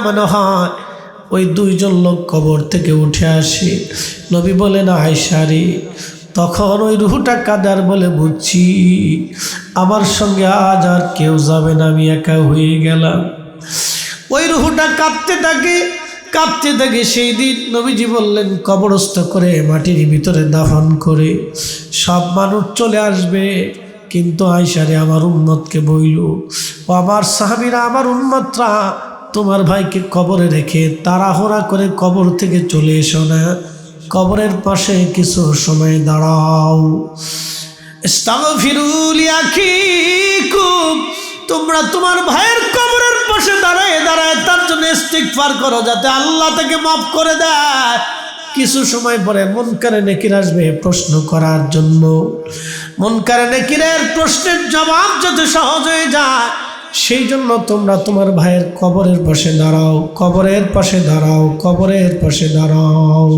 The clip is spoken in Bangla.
মনে হয় ওই দুইজন লোক কবর থেকে উঠে আসে। নবী বলেন, আয়েশা রে, তখন ওই রুহটা কাদার বলে, বুঝছি আমার সঙ্গে আজ আর কেউ যাবে না, আমি একা হয়ে গেলাম। ওই রুহটা কাঁদতে থাকে, কাঁদতে থাকে। সেই দিন নবীজি বললেন, কবরস্থ করে মাটির ভিতরে দাফন করে সব মানুষ চলে আসবে, কিন্তু আয়েশা রে, আমার উম্মতকে বইল, ও আমার সাহাবীরা, আমার উম্মতরা, তোমার ভাইকে কবরে রেখে তাড়াহুড়া করে কবর থেকে চলে এসো না, কবরের পাশে কিছু সময় দাঁড়াও। ইস্তাগফিরু লিআখিকুম, তোমরা তোমার ভাইয়ের কবরের পাশে দাঁড়ায় দাঁড়ায় তার জন্য ইস্তিগফার করো, যাতে আল্লাহ তাকে মাফ করে দেয়। কিছু সময় পরে মুনকারে নেকির আসবে প্রশ্ন করার জন্য। মুনকারে নেকিরের প্রশ্নের জবাব যাতে সহজ হয়ে যায়, সেই জন্য তোমরা তোমার ভাইয়ের কবরের পাশে দাঁড়াও, কবরের পাশে দাঁড়াও, কবরের পাশে দাঁড়াও।